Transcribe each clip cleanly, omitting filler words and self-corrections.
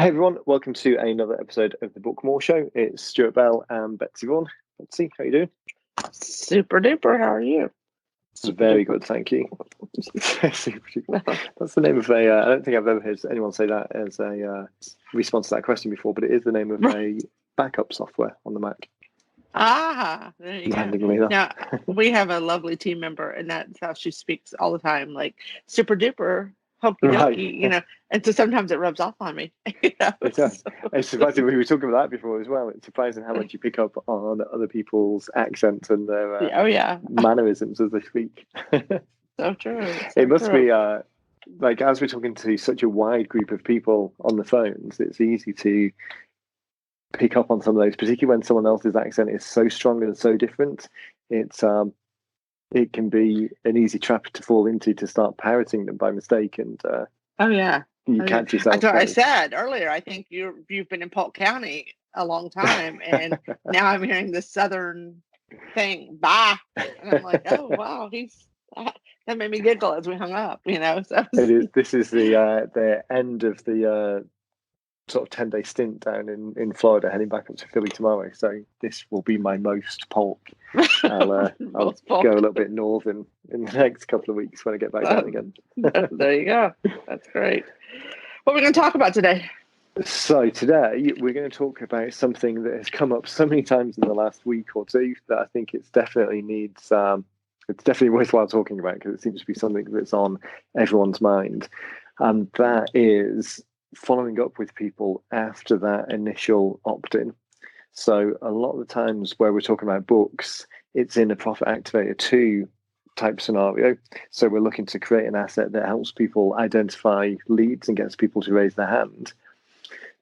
Hey everyone, welcome to another episode of the Bookmore Show. It's Stuart Bell and Betsy Vaughan. Betsy, how you doing? Super duper. How are you? Very good, thank you. Super duper. That's the name of a. I don't think I've ever heard anyone say that as a response to that question before, but it is the name of a backup software on the Mac. There you Randomly go. enough. Now, we have a lovely team member, and that's how she speaks all the time, like super duper, hokey dokey, Right. And so sometimes it rubs off on me. It does. It's surprising. We were talking about that before as well. It's surprising how much you pick up on other people's accents and their Oh, yeah. mannerisms as they speak. So true. It must be like, as we're talking to such a wide group of people on the phones, it's easy to pick up on some of those, particularly when someone else's accent is so strong and so different. It can be an easy trap to fall into, to start parroting them by mistake, and oh yeah, you catch yourself. That's what I said earlier. I think you've been in Polk County a long time, and now I'm hearing the Southern thing, bah, and I'm like, oh wow, that made me giggle as we hung up. So it is. This is the end of the sort of 10-day stint down in Florida, heading back up to Philly tomorrow. So this will be my most Polk. I'll go a little bit northern in the next couple of weeks when I get back down again. There you go. That's great. What are we going to talk about today? So today we're going to talk about something that has come up so many times in the last week or two that I think it's definitely worthwhile talking about, because it seems to be something that's on everyone's mind, and that is following up with people after that initial opt-in. So a lot of the times where we're talking about books, it's in a Profit Activator 2 type scenario. So we're looking to create an asset that helps people identify leads and gets people to raise their hand.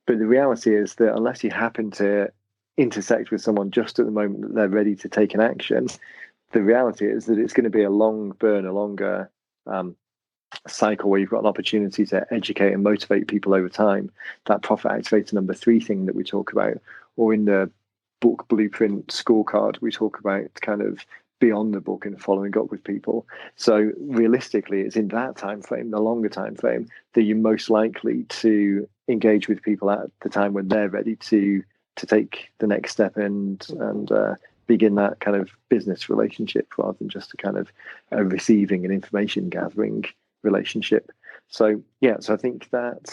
But the reality is that unless you happen to intersect with someone just at the moment that they're ready to take an action, the reality is that it's going to be a long burn, a longer cycle where you've got an opportunity to educate and motivate people over time. That Profit Activator number 3 thing that we talk about, or in the book blueprint scorecard, we talk about kind of beyond the book and following up with people. So realistically, it's in that time frame, the longer time frame, that you're most likely to engage with people at the time when they're ready to take the next step and begin that kind of business relationship, rather than just a kind of receiving and information gathering relationship. So I think that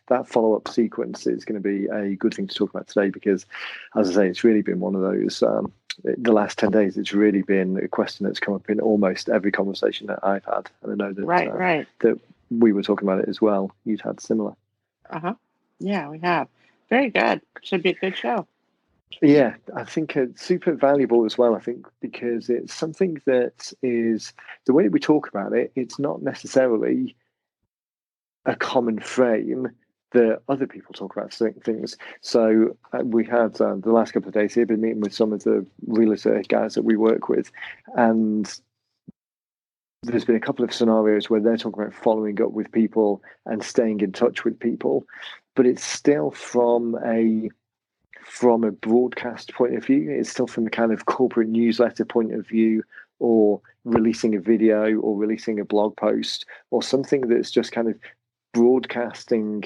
that follow-up sequence is going to be a good thing to talk about today, because, as I say, it's really been one of those. The last 10 days, it's really been a question that's come up in almost every conversation that I've had, and I know that that we were talking about it as well. You'd had similar. Yeah, we have. Very good. Should be a good show. Yeah, I think it's super valuable as well. I think because it's something that is, the way we talk about it, it's not necessarily a common frame that other people talk about things. So we had the last couple of days here been meeting with some of the realtor guys that we work with, and there's been a couple of scenarios where they're talking about following up with people and staying in touch with people, but it's still from a broadcast point of view. It's still from the kind of corporate newsletter point of view, or releasing a video, or releasing a blog post, or something that's just kind of broadcasting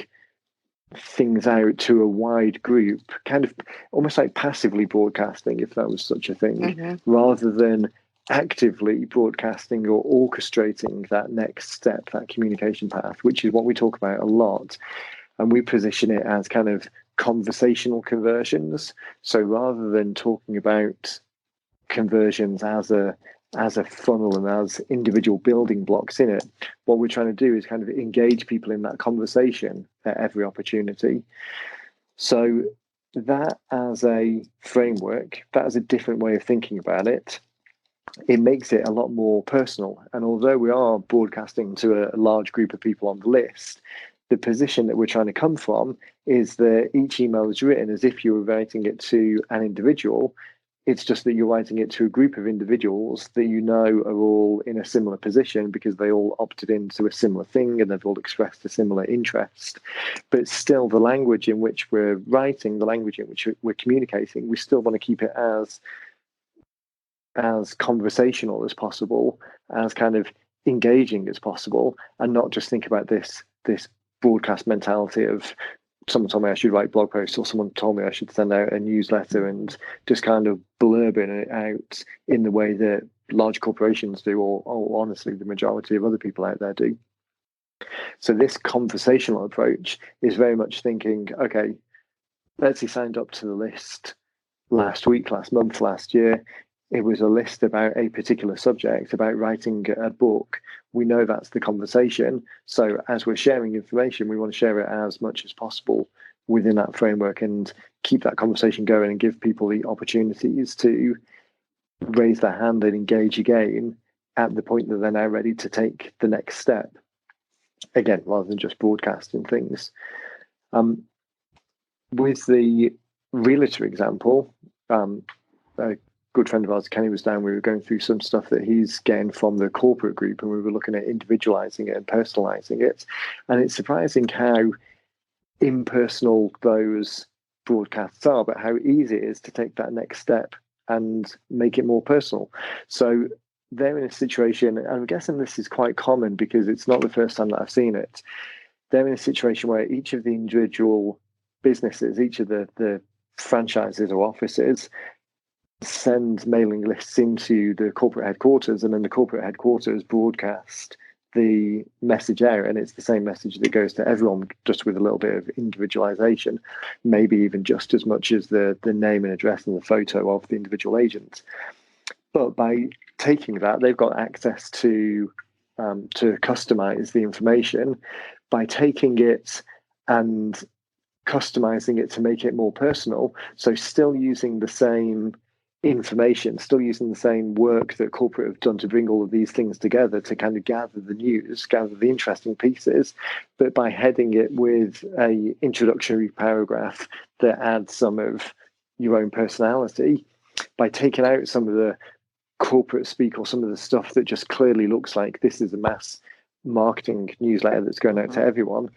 things out to a wide group, kind of almost like passively broadcasting, if that was such a thing, rather than actively broadcasting or orchestrating that next step, that communication path, which is what we talk about a lot. And we position it as kind of conversational conversions. So rather than talking about conversions as a funnel and as individual building blocks in it, what we're trying to do is kind of engage people in that conversation at every opportunity. So that as a framework, that is a different way of thinking about it. It makes it a lot more personal. And although we are broadcasting to a large group of people on the list, the position that we're trying to come from is that each email is written as if you were writing it to an individual. It's just that you're writing it to a group of individuals that you know are all in a similar position, because they all opted into a similar thing and they've all expressed a similar interest. But still, the language in which we're writing, the language in which we're communicating, we still want to keep it as conversational as possible, as kind of engaging as possible, and not just think about this broadcast mentality of someone told me I should write blog posts, or someone told me I should send out a newsletter, and just kind of blurbing it out in the way that large corporations do, or honestly, the majority of other people out there do. So this conversational approach is very much thinking, okay, Betsy signed up to the list last week, last month, last year. It was a list about a particular subject, about writing a book. We know that's the conversation. So as we're sharing information, we want to share it as much as possible within that framework and keep that conversation going and give people the opportunities to raise their hand and engage again at the point that they're now ready to take the next step. Again, rather than just broadcasting things. With the realtor example, a good friend of ours, Kenny, was down. We were going through some stuff that he's getting from the corporate group, and we were looking at individualizing it and personalizing it. And it's surprising how impersonal those broadcasts are, but how easy it is to take that next step and make it more personal. So they're in a situation, and I'm guessing this is quite common because it's not the first time that I've seen it. They're in a situation where each of the individual businesses, each of the franchises or offices, send mailing lists into the corporate headquarters, and then the corporate headquarters broadcast the message out, and it's the same message that goes to everyone, just with a little bit of individualization, maybe even just as much as the name and address and the photo of the individual agent. But by taking that, they've got access to customize the information. By taking it and customizing it to make it more personal, so still using the same information, still using the same work that corporate have done to bring all of these things together to kind of gather the news, gather the interesting pieces, but by heading it with a introductory paragraph that adds some of your own personality, by taking out some of the corporate speak or some of the stuff that just clearly looks like this is a mass marketing newsletter that's going out to everyone,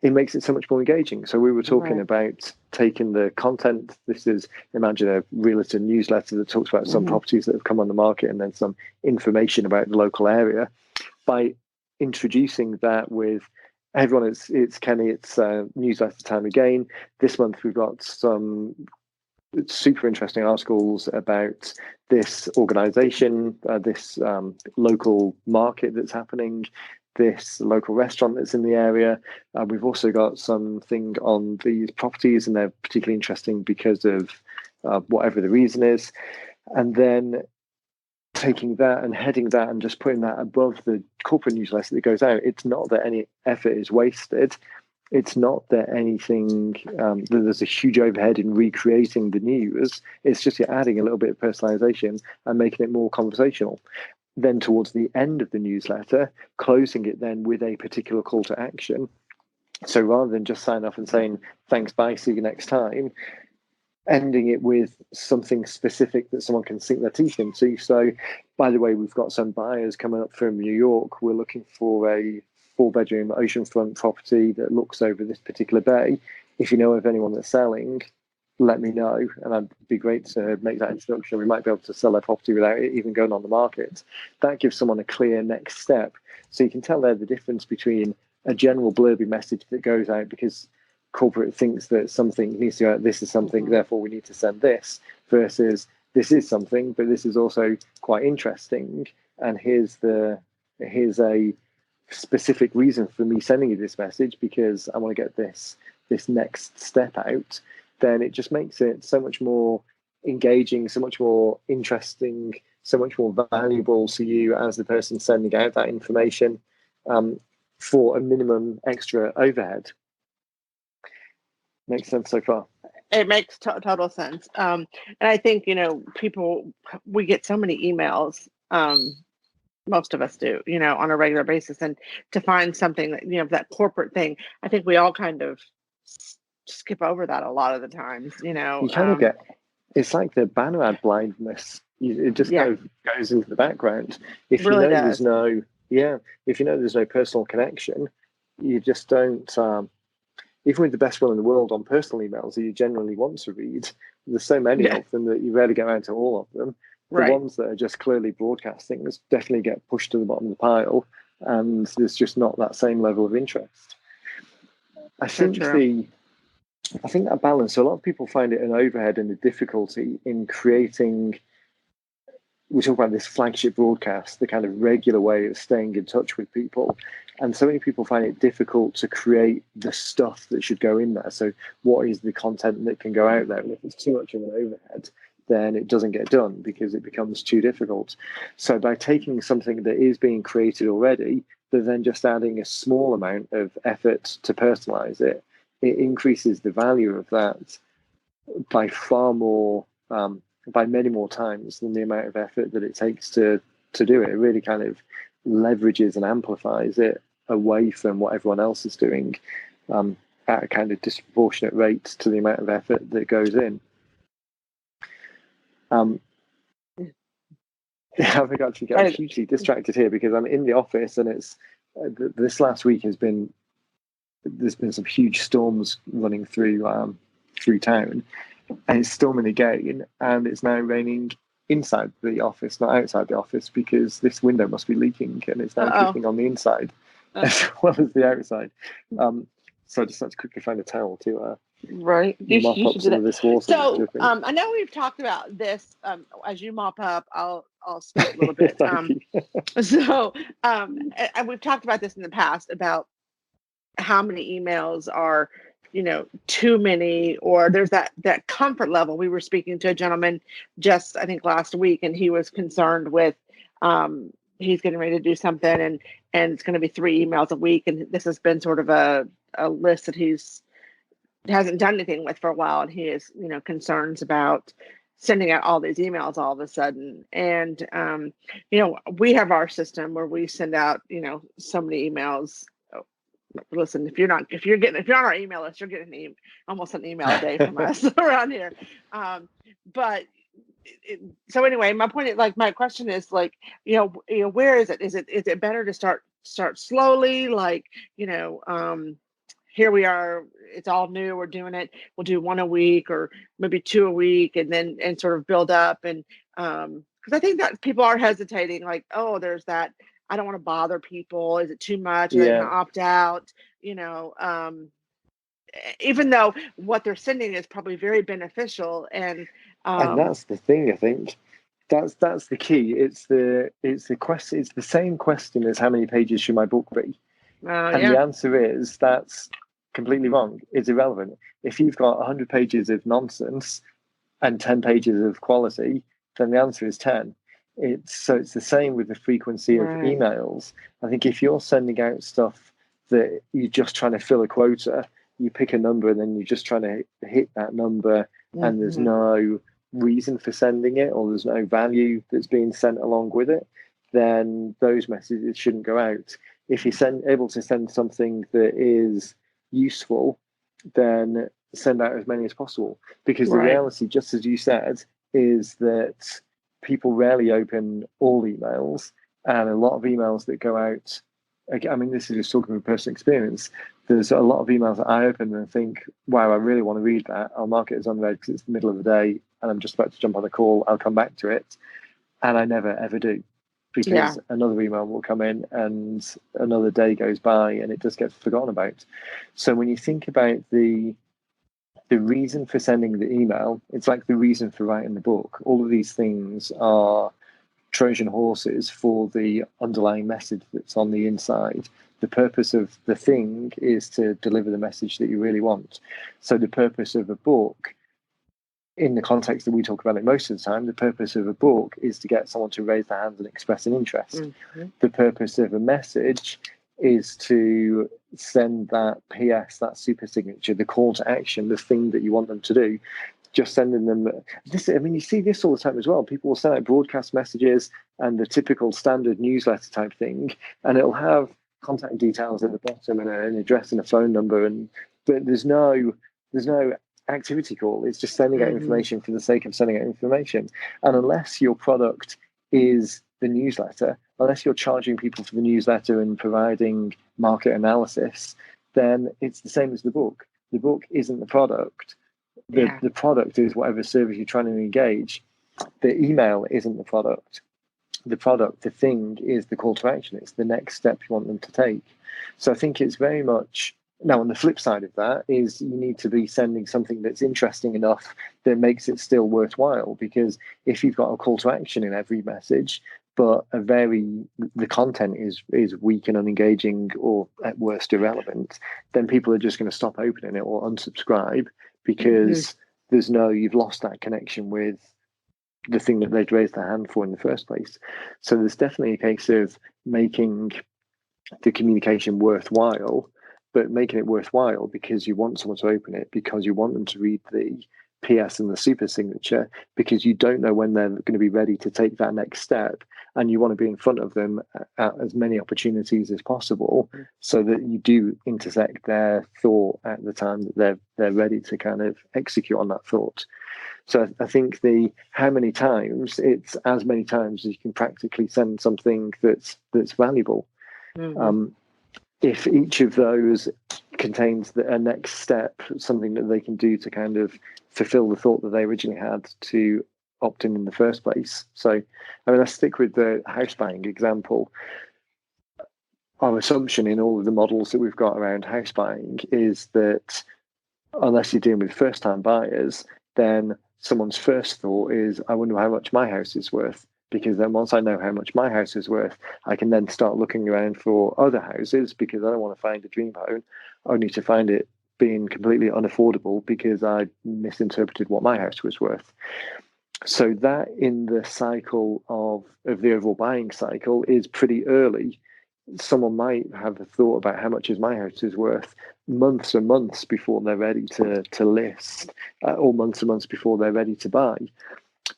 it makes it so much more engaging. So we were talking about taking the content. This is, imagine a realtor newsletter that talks about some properties that have come on the market and then some information about the local area. By introducing that with everyone, it's Kenny, it's newsletter time again. This month we've got some super interesting articles about this organization, this local market that's happening, this local restaurant that's in the area. We've also got something on these properties, and they're particularly interesting because of whatever the reason is. And then taking that and heading that and just putting that above the corporate newsletter that goes out. It's not that any effort is wasted. It's not that anything, that there's a huge overhead in recreating the news. It's just you're adding a little bit of personalization and making it more conversational. Then towards the end of the newsletter, closing it then with a particular call to action. So rather than just sign off and saying, thanks, bye, see you next time, ending it with something specific that someone can sink their teeth into. So, by the way, we've got some buyers coming up from New York. We're looking for a 4-bedroom oceanfront property that looks over this particular bay. If you know of anyone that's selling, let me know, and I'd be great to make that introduction. We might be able to sell their property without it even going on the market. That gives someone a clear next step. So you can tell there the difference between a general blurby message that goes out because corporate thinks that something needs to go out, this is something, therefore we need to send this, versus this is something, but this is also quite interesting, and here's a specific reason for me sending you this message because I want to get this next step out. Then it just makes it so much more engaging, so much more interesting, so much more valuable to you as the person sending out that information for a minimum extra overhead. Makes sense so far? It makes total sense. And I think, we get so many emails, most of us do, on a regular basis. And to find something that, that corporate thing, I think we all kind of skip over that a lot of the times, You kind of get, it's like the banner ad blindness. It just kind of goes into the background. If really you know does. if you know there's no personal connection, you just don't, even with the best will in the world on personal emails that you generally want to read, there's so many of them that you rarely get around to all of them. The ones that are just clearly broadcasting definitely get pushed to the bottom of the pile, and there's just not that same level of interest. I think I think that balance, so a lot of people find it an overhead and a difficulty in creating, we talk about this flagship broadcast, the kind of regular way of staying in touch with people. And so many people find it difficult to create the stuff that should go in there. So what is the content that can go out there? And if it's too much of an overhead, then it doesn't get done because it becomes too difficult. So by taking something that is being created already, but then just adding a small amount of effort to personalize it, it increases the value of that by far more, by many more times than the amount of effort that it takes to do it. It really kind of leverages and amplifies it away from what everyone else is doing, at a kind of disproportionate rate to the amount of effort that goes in. I've actually got hugely distracted here because I'm in the office, and it's this last week there's been some huge storms running through town, and it's storming again, and it's now raining inside the office, not outside the office, because this window must be leaking, and it's now dripping on the inside as well as the outside. So I just had to quickly find a towel to mop up some of this water. So I know we've talked about this. As you mop up, I'll speak a little bit. And we've talked about this in the past about how many emails are, too many, or there's that comfort level. We were speaking to a gentleman just, I think, last week, and he was concerned with, he's getting ready to do something, and it's going to be 3 emails a week. And this has been sort of a list that hasn't done anything with for a while. And he is, concerns about sending out all these emails all of a sudden. And, we have our system where we send out, so many emails. Listen, if you're on our email list, you're getting almost an email a day from us around here. So anyway, my point is, my question is, where is it? Is it better to start slowly? Here we are, it's all new, we're doing it. We'll do 1 a week or maybe 2 a week, and sort of build up. And because I think that people are hesitating, oh, there's that, I don't want to bother people. Is it too much? Are they going to opt out? Even though what they're sending is probably very beneficial. And that's the thing, I think. That's the key. It's the question. It's the same question as how many pages should my book be? And the answer is that's completely wrong. It's irrelevant. If you've got 100 pages of nonsense and 10 pages of quality, then the answer is 10. It's the same with the frequency of emails. I think if you're sending out stuff that you're just trying to fill a quota, you pick a number and then you're just trying to hit that number, and there's no reason for sending it, or there's no value that's being sent along with it, then those messages shouldn't go out. If you're able to send something that is useful, then send out as many as possible. Because the reality, just as you said, is that people rarely open all emails, and a lot of emails that go out, I mean, this is just talking from personal experience, there's a lot of emails that I open and think, wow, I really want to read that. I'll mark it as unread because it's the middle of the day and I'm just about to jump on a call. I'll come back to it. And I never, ever do, because another email will come in and another day goes by and it just gets forgotten about. So when you think about the reason for sending the email, it's like the reason for writing the book. All of these things are Trojan horses for the underlying message that's on the inside. The purpose of the thing is to deliver the message that you really want. So the purpose of a book, in the context that we talk about it most of the time, the purpose of a book is to get someone to raise their hand and express an interest. The purpose of a message is to send that PS, that super signature, the call to action, the thing that you want them to do. Just sending them this. I mean, you see this all the time as well. People will send out broadcast messages and the typical standard newsletter type thing, and it'll have contact details at the bottom and an address and a phone number, but there's no activity call. It's just sending out information for the sake of sending out information. And unless your product is the newsletter, unless you're charging people for the newsletter and providing market analysis, then it's the same as the book. The book isn't the product. The product is whatever service you're trying to engage. The email isn't the product. The product, the thing, is the call to action. It's the next step you want them to take. So I think it's very much Now, on the flip side of that is you need to be sending something that's interesting enough that makes it still worthwhile. Because if you've got a call to action in every message, but the content is weak and unengaging, or at worst irrelevant, then people are just going to stop opening it or unsubscribe because you've lost that connection with the thing that they'd raised their hand for in the first place. So there's definitely a case of making the communication worthwhile, but making it worthwhile because you want someone to open it, because you want them to read the PS and the super signature, because you don't know when they're going to be ready to take that next step, and you want to be in front of them at as many opportunities as possible, so that you do intersect their thought at the time that they're ready to kind of execute on that thought. So I think how many times, it's as many times as you can practically send something that's valuable. If each of those contains a next step, something that they can do to kind of fulfill the thought that they originally had to opt in the first place. So, I mean, let's stick with the house buying example. Our assumption in all of the models that we've got around house buying is that unless you're dealing with first-time buyers, then someone's first thought is, I wonder how much my house is worth. Because then once I know how much my house is worth, I can then start looking around for other houses, because I don't want to find a dream home only to find it being completely unaffordable because I misinterpreted what my house was worth. So that in the cycle of the overall buying cycle is pretty early. Someone might have a thought about how much is my house is worth months and months before they're ready to list, or months and months before they're ready to buy.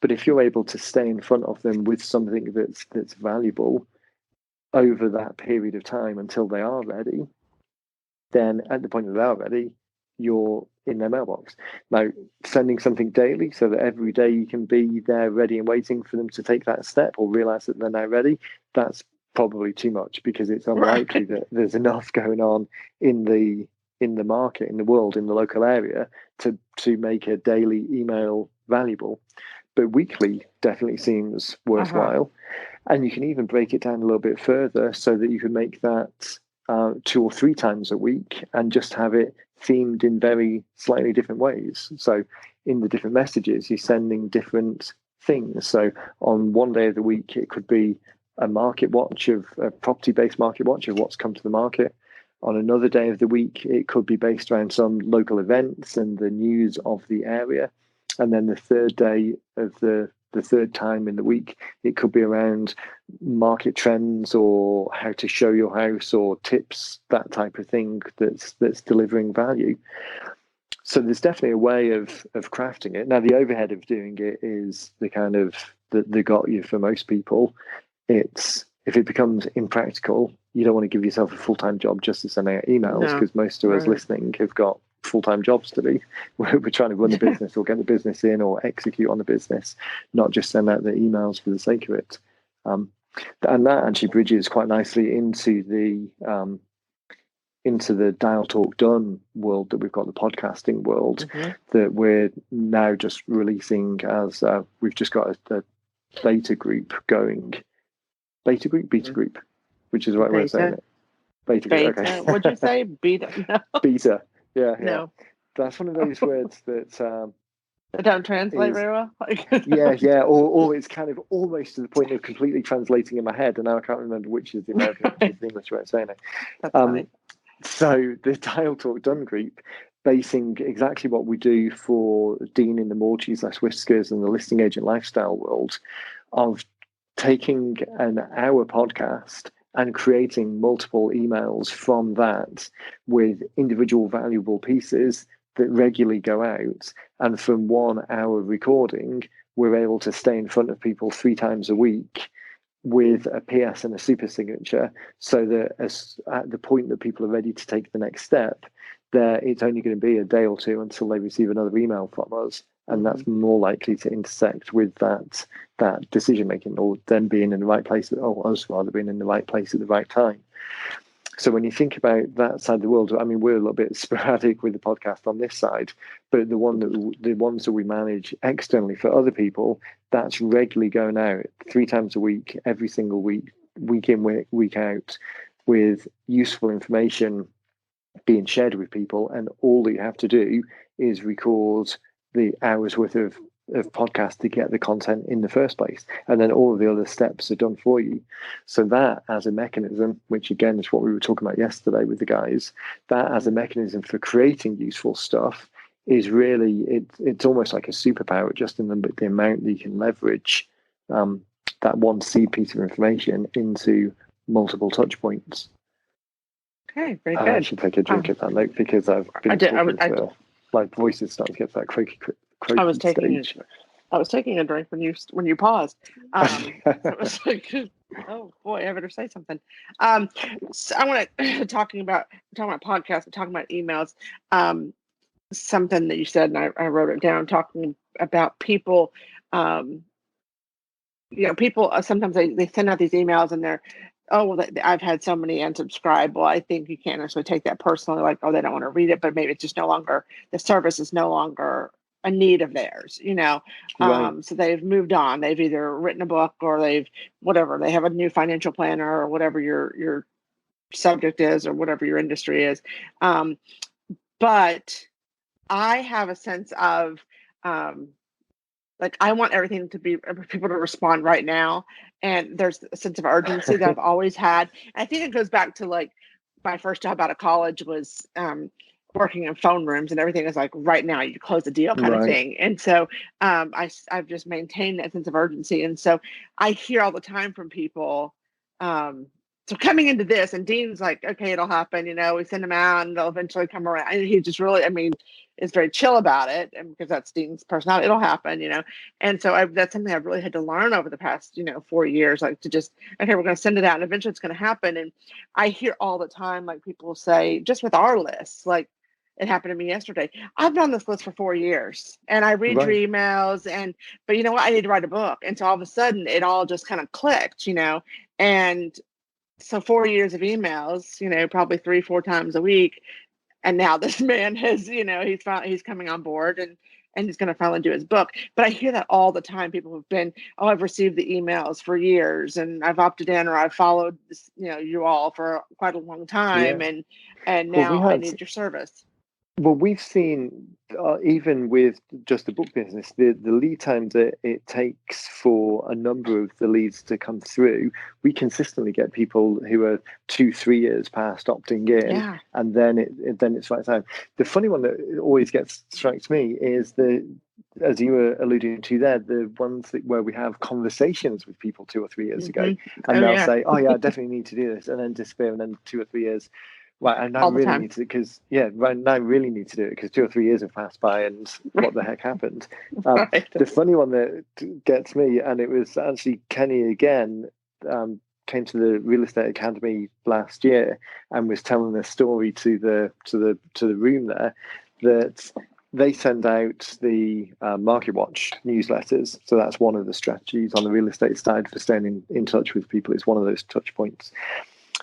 But if you're able to stay in front of them with something that's valuable over that period of time until they are ready, then at the point that they are ready, you're in their mailbox. Now, sending something daily so that every day you can be there ready and waiting for them to take that step or realize that they're now ready, that's probably too much, because it's unlikely that there's enough going on in the market, in the world, in the local area to make a daily email valuable. But weekly definitely seems worthwhile. And you can even break it down a little bit further so that you can make that 2 or 3 times a week and just have it themed in very slightly different ways. So in the different messages, you're sending different things. So on one day of the week, it could be a market watch, of a property-based market watch of what's come to the market. On another day of the week, it could be based around some local events and the news of the area. And then the third day of the third time in the week, it could be around market trends or how to show your house or tips, that type of thing that's delivering value. So there's definitely a way of crafting it. Now, the overhead of doing it is the kind of the got you for most people. It's, if it becomes impractical, you don't want to give yourself a full-time job just to send out emails, because most of us listening have got full-time jobs to do. We're trying to run the business or get the business in or execute on the business, not just send out the emails for the sake of it. And that actually bridges quite nicely into the Dial Talk Done world that we've got, the podcasting world that we're now just releasing as we've just got a beta group going. Beta group, which is the right way of saying it. Beta group, okay. What'd you say? Beta? No. Beta, yeah. No. That's one of those words that don't translate very well. yeah, or it's kind of almost to the point of completely translating in my head, and now I can't remember which is the American, which is the English way of saying it. That's funny. So the Dial Talk Done group, basing exactly what we do for Dean in the More Cheese Less Whiskers and the listing agent lifestyle world, of taking an hour podcast and creating multiple emails from that with individual valuable pieces that regularly go out. And from 1 hour recording, we're able to stay in front of people 3 times a week with a PS and a super signature, so that at the point that people are ready to take the next step, it's only going to be a day or 2 until they receive another email from us. And that's more likely to intersect with that decision making, or them being in the right place, or us rather being in the right place at the right time. So when you think about that side of the world, I mean, we're a little bit sporadic with the podcast on this side, but the ones that we manage externally for other people, that's regularly going out 3 times a week, every single week, week in, week out, with useful information being shared with people, and all that you have to do is record the hours worth of podcast to get the content in the first place, and then all of the other steps are done for you. So that as a mechanism, which again is what we were talking about yesterday with the guys, that as a mechanism for creating useful stuff is really, it's almost like a superpower, just in the amount that you can leverage that one seed piece of information into multiple touch points. Okay, very good. I should take a drink at that note, because I've been talking my voice is starting to get to that croaky stage. I was taking a drink when you paused. So it was like, oh boy, I better say something. So I want to talking about podcasts, talking about emails. Something that you said, and I wrote it down, talking about people. People sometimes they send out these emails and they're, oh, well, I've had so many unsubscribe. Well, I think you can't necessarily take that personally, like, oh, they don't want to read it, but maybe it's just no longer, the service is no longer a need of theirs, Right. So they've moved on. They've either written a book, or they have a new financial planner, or whatever your subject is, or whatever your industry is. But I have a sense of, like, I want everything to be, people to respond right now. And there's a sense of urgency that I've always had. And I think it goes back to, like, my first job out of college was working in phone rooms, and everything is like, right now, you close the deal kind of thing. And so I've just maintained that sense of urgency. And so I hear all the time from people. So coming into this, and Dean's like, okay, it'll happen. We send them out and they'll eventually come around. And he just really, is very chill about it, and because that's Dean's personality, it'll happen, And so that's something I've really had to learn over the past, 4 years, like, to just, okay, we're going to send it out, and eventually it's going to happen. And I hear all the time, like, people say, just with our lists, like, it happened to me yesterday. I've been on this list for 4 years, and I read your emails, but you know what? I need to write a book. And so all of a sudden it all just kind of clicked, and so 4 years of emails, probably 3-4 times a week. And now this man has, he's coming on board, and he's going to finally do his book. But I hear that all the time. People have been, oh, I've received the emails for years, and I've opted in, or I've followed this, you all for quite a long time. Yeah. And now I need your service. Well, we've seen, even with just the book business, the lead time that it takes for a number of the leads to come through. We consistently get people who are 2-3 years past opting in, and then it's right time. The funny one that always strikes me is as you were alluding to there, the ones where we have conversations with people 2 or 3 years ago, and they'll say, "Oh yeah, I definitely need to do this," and then disappear, and then 2 or 3 years. Right, and I really need to, because right now I really need to do it, because 2 or 3 years have passed by, and what the heck happened? The funny one that gets me, and it was actually Kenny again, came to the Real Estate Academy last year and was telling a story to the room there, that they send out the Market Watch newsletters. So that's one of the strategies on the real estate side for staying in touch with people. It's one of those touch points.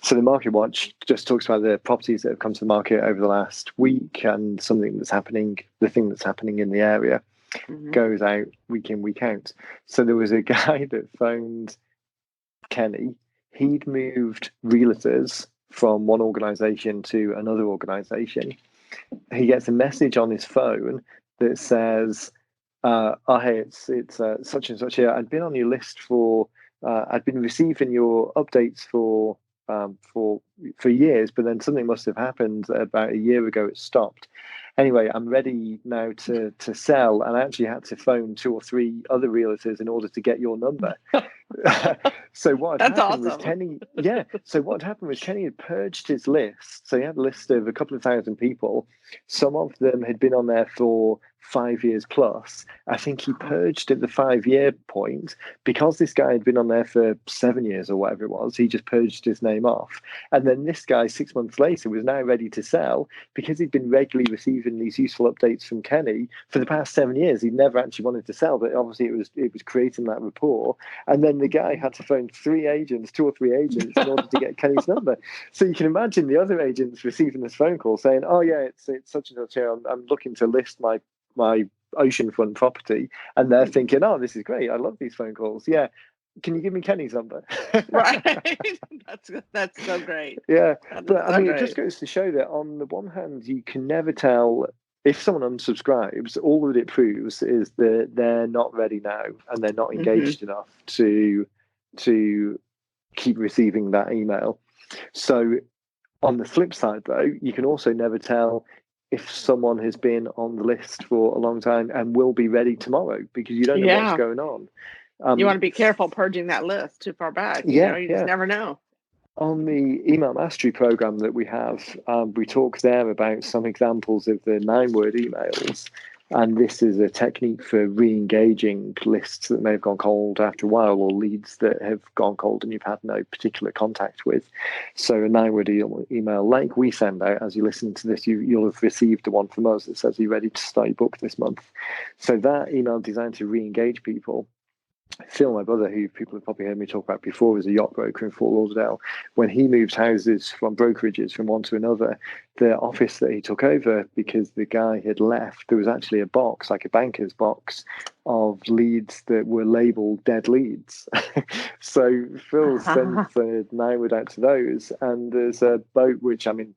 So the Market Watch just talks about the properties that have come to the market over the last week, and something that's happening, the thing that's happening in the area, goes out week in, week out. So there was a guy that phoned Kenny. He'd moved realtors from one organisation to another organisation. He gets a message on his phone that says, "Oh, hey, it's such and such here. I'd been on your list for, I'd been receiving your updates for years, but then something must have happened about a year ago. It stopped. Anyway, I'm ready now to sell, and I actually had to phone 2 or 3 other realtors in order to get your number." So what had happened was Kenny. Yeah. So what happened was Kenny had purged his list. So he had a list of a couple of thousand people. Some of them had been on there for 5 years plus. I think he purged at the 5-year point, because this guy had been on there for 7 years or whatever it was. He just purged his name off. And then this guy, 6 months later, was now ready to sell, because he'd been regularly receiving these useful updates from Kenny for the past 7 years. He'd never actually wanted to sell, but obviously it was creating that rapport. And then the guy had to phone 2 or 3 agents in order to get Kenny's number. So you can imagine the other agents receiving this phone call saying, "Oh yeah, it's such and such here. I'm looking to list my oceanfront property," and they're thinking, "Oh, this is great. I love these phone calls. Yeah, can you give me Kenny's number? Right. That's so great. Yeah, That is but I so mean, it just great. goes to show that on the one hand, you can never tell if someone unsubscribes. All that it proves is that they're not ready now and they're not Hmm. engaged enough to keep receiving that email. So on the flip side, though, you can also never tell if someone has been on the list for a long time and will be ready tomorrow because you don't know what's Yeah. going on. You want to be careful purging that list too far back. Yeah, You just yeah. never know. On the email mastery program that we have, we talk there about some examples of the 9-word emails. And this is a technique for re-engaging lists that may have gone cold after a while, or leads that have gone cold and you've had no particular contact with. So a 9-word email like we send out, as you listen to this, you'll have received the one from us that says, "Are you ready to start your book this month?" So that email designed to re-engage people. Phil, my brother, who people have probably heard me talk about before, was a yacht broker in Fort Lauderdale. When he moved houses from brokerages from one to another, the office that he took over, because the guy had left, there was actually a box, like a banker's box, of leads that were labeled dead leads. So Phil sent the 9-word out to those, and there's a boat which, I mean,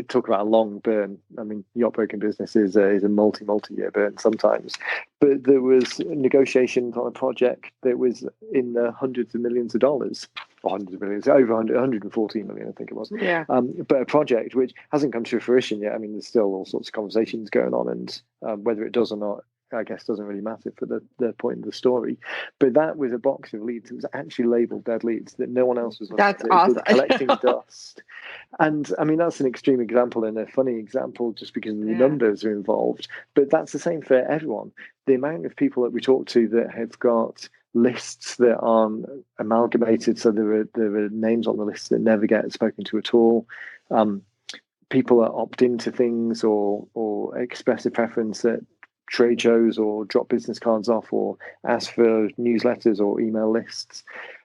talk about a long burn. I mean, yacht broking business is a multi-year burn sometimes. But there was negotiations on a project that was in the hundreds of millions of dollars, or hundreds of millions, over 114 million, I think it was. Yeah. But a project which hasn't come to fruition yet. I mean, there's still all sorts of conversations going on, and whether it does or not, I guess, doesn't really matter for the point of the story. But that was a box of leads. It was actually labeled dead leads that no one else was looking That's at. It was awesome. collecting dust. And I mean, that's an extreme example and a funny example just because the Yeah. numbers are involved. But that's the same for everyone. The amount of people that we talk to that have got lists that aren't amalgamated, so there are names on the list that never get spoken to at all. People that opt into things or express a preference at trade shows or drop business cards off or ask for newsletters or email lists,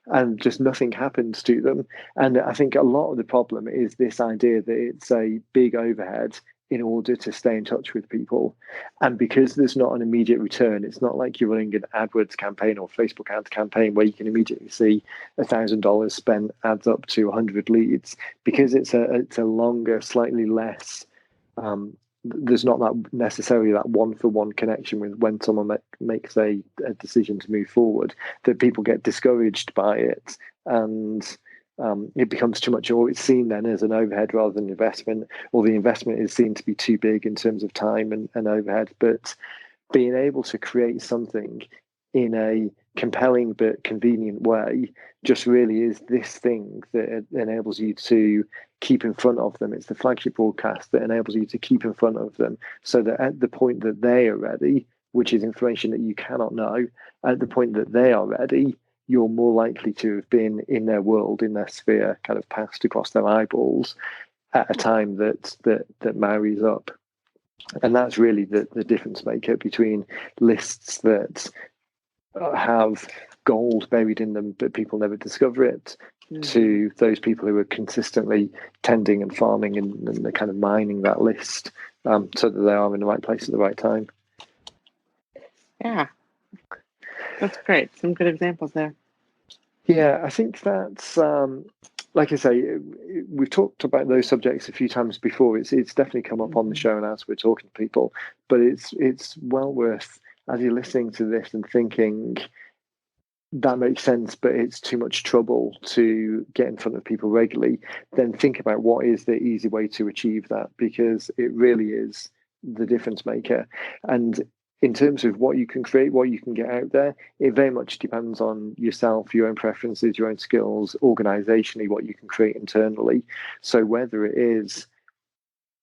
and just nothing happens to them. And I think a lot of the problem is this idea that it's a big overhead in order to stay in touch with people. And because there's not an immediate return, it's not like you're running an AdWords campaign or Facebook ads campaign where you can immediately see $1,000 spent adds up to 100 leads. Because it's a longer, slightly less, there's not that necessarily that one-for-one connection with when someone makes a decision to move forward, that people get discouraged by it, and it becomes too much, or it's seen then as an overhead rather than investment, or the investment is seen to be too big in terms of time and overhead. But being able to create something in a compelling but convenient way just really is this thing that enables you to keep in front of them. It's the flagship broadcast that enables you to keep in front of them so that at the point that they are ready, which is information that you cannot know, at the point that they are ready, you're more likely to have been in their world, in their sphere, kind of passed across their eyeballs at a time that marries up. And that's really the difference maker between lists that have gold buried in them, but people never discover it, to those people who are consistently tending and farming and they're kind of mining that list so that they are in the right place at the right time. Yeah. That's great. Some good examples there. Yeah, I think that's like I say, we've talked about those subjects a few times before. It's definitely come up on the show and as we're talking to people, but it's well worth, as you're listening to this and thinking, that makes sense, but it's too much trouble to get in front of people regularly, then think about what is the easy way to achieve that, because it really is the difference maker. And in terms of what you can create, what you can get out there, it very much depends on yourself, your own preferences, your own skills, organizationally, what you can create internally. So whether it is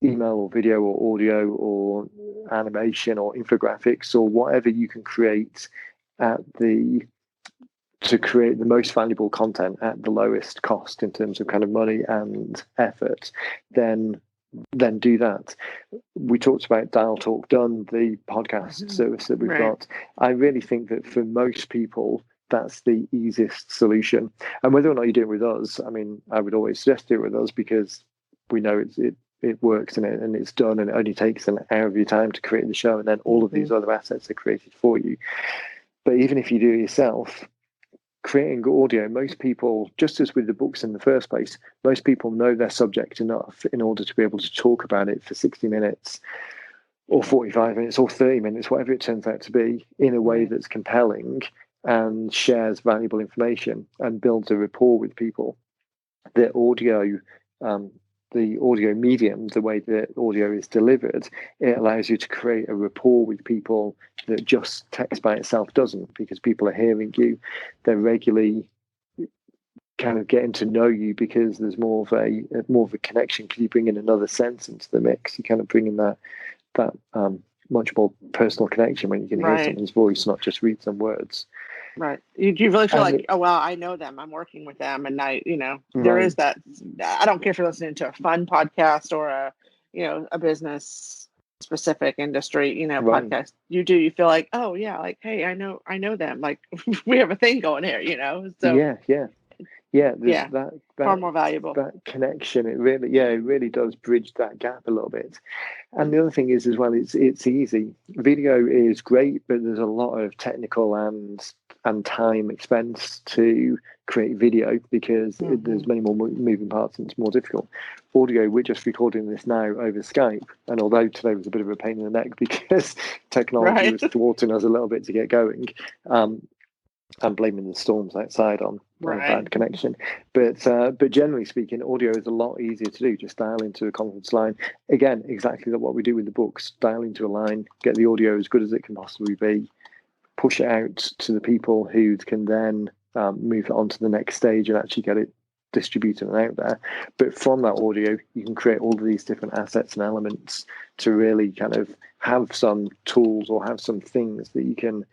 email or video or audio or animation or infographics or whatever you can create to create the most valuable content at the lowest cost in terms of kind of money and effort, then do that. We talked about Dial Talk Done, the podcast service that we've got. I really think that for most people, that's the easiest solution. And whether or not you do it with us, I mean, I would always suggest do it with us because we know it works and it's done, and it only takes an hour of your time to create the show, and then all of these other assets are created for you. But even if you do it yourself, creating audio, most people, just as with the books in the first place, most people know their subject enough in order to be able to talk about it for 60 minutes or 45 minutes or 30 minutes, whatever it turns out to be, in a way that's compelling and shares valuable information and builds a rapport with people. The audio medium, the way that audio is delivered, it allows you to create a rapport with people that just text by itself doesn't, because people are hearing you. They're regularly kind of getting to know you because there's more of a connection, because you bring in another sense into the mix. You kind of bring in that much more personal connection when you can hear someone's voice, not just read some words. Right. You really feel like, oh, well, I know them. I'm working with them. And there is that. I don't care if you're listening to a fun podcast or a business specific industry, podcast. You feel like, oh yeah, like, hey, I know them. Like we have a thing going here, So there's that far more valuable. That connection. It really does bridge that gap a little bit. And the other thing is as well, it's easy. Video is great, but there's a lot of technical and time expense to create video, because there's many more moving parts and it's more difficult. Audio, we're just recording this now over Skype, and although today was a bit of a pain in the neck because technology was thwarting us a little bit to get going, I'm blaming the storms outside on a bad connection. But generally speaking, audio is a lot easier to do. Just dial into a conference line. Again, exactly what we do with the books. Dial into a line, get the audio as good as it can possibly be, push it out to the people who can then move it on to the next stage and actually get it distributed and out there. But from that audio, you can create all of these different assets and elements to really kind of have some tools or have some things that you can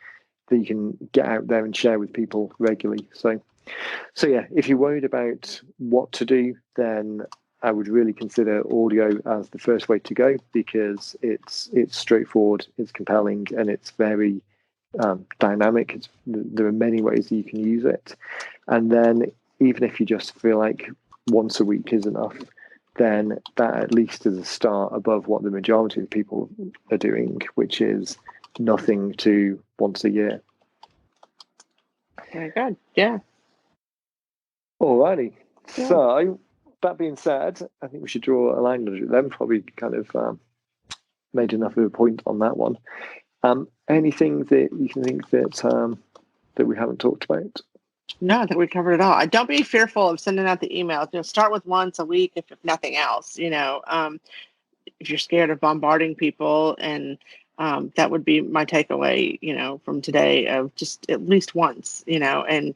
get out there and share with people regularly. So yeah, if you're worried about what to do, then I would really consider audio as the first way to go, because it's straightforward, it's compelling, and it's very dynamic. There are many ways that you can use it. And then even if you just feel like once a week is enough, then that at least is a start above what the majority of people are doing, which is nothing to once a year. Very good. Yeah. Alrighty. Yeah. So that being said, I think we should draw a line under them. Probably kind of made enough of a point on that one. Anything that you can think that we haven't talked about? No, I think we covered it all. Don't be fearful of sending out the emails. Start with once a week, if nothing else. If you're scared of bombarding people, and that would be my takeaway, from today, of just at least once, and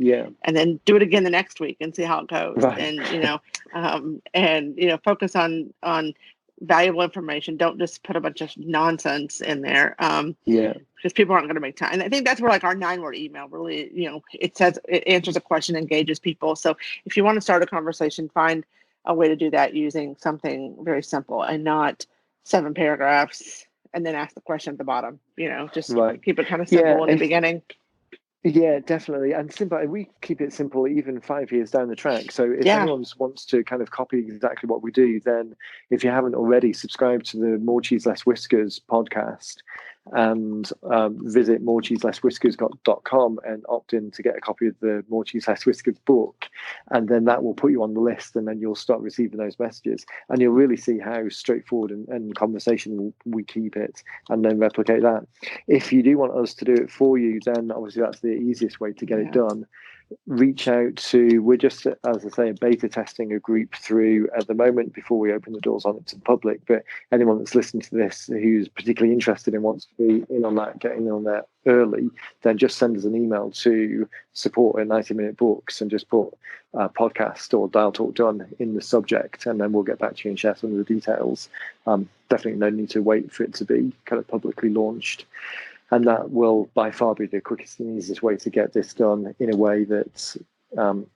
then do it again the next week and see how it goes. Right. And focus on valuable information. Don't just put a bunch of nonsense in there. Because people aren't going to make time. And I think that's where our 9-word email really, it answers a question, engages people. So if you want to start a conversation, find a way to do that using something very simple and not 7 paragraphs and then ask the question at the bottom. Just keep it kind of simple in the beginning. Yeah, definitely. And simple. We keep it simple even 5 years down the track. So if anyone wants to kind of copy exactly what we do, then if you haven't already, subscribe to the More Cheese Less Whiskers podcast and visit morecheeselesswhiskers.com and opt in to get a copy of the More Cheese Less Whiskers book. And then that will put you on the list, and then you'll start receiving those messages. And you'll really see how straightforward and conversational we keep it, and then replicate that. If you do want us to do it for you, then obviously that's the easiest way to get it done. Reach out to, we're just, as I say, beta testing a group through at the moment before we open the doors on it to the public. But anyone that's listening to this who's particularly interested and wants to be in on that, getting on there early, then just send us an email to support at 90-Minute Books and just put podcast or Dial Talk Done in the subject, and then we'll get back to you and share some of the details. Definitely no need to wait for it to be kind of publicly launched. And that will by far be the quickest and easiest way to get this done in a way that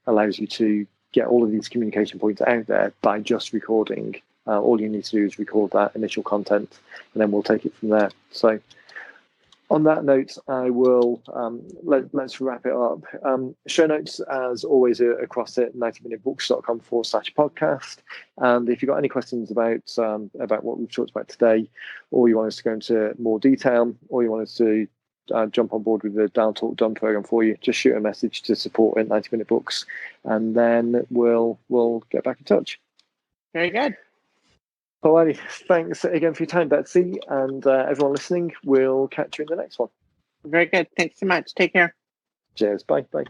allows you to get all of these communication points out there by just recording. All you need to do is record that initial content, and then we'll take it from there. So on that note, I will let's wrap it up. Show notes, as always, are across at 90minutebooks.com/podcast. And if you've got any questions about what we've talked about today, or you want us to go into more detail, or you want us to jump on board with the Down Talk Done program for you, just shoot a message to support at 90 Minute Books, and then we'll get back in touch. Very good. Alrighty, thanks again for your time, Betsy, and everyone listening. We'll catch you in the next one. Very good. Thanks so much. Take care. Cheers. Bye. Bye.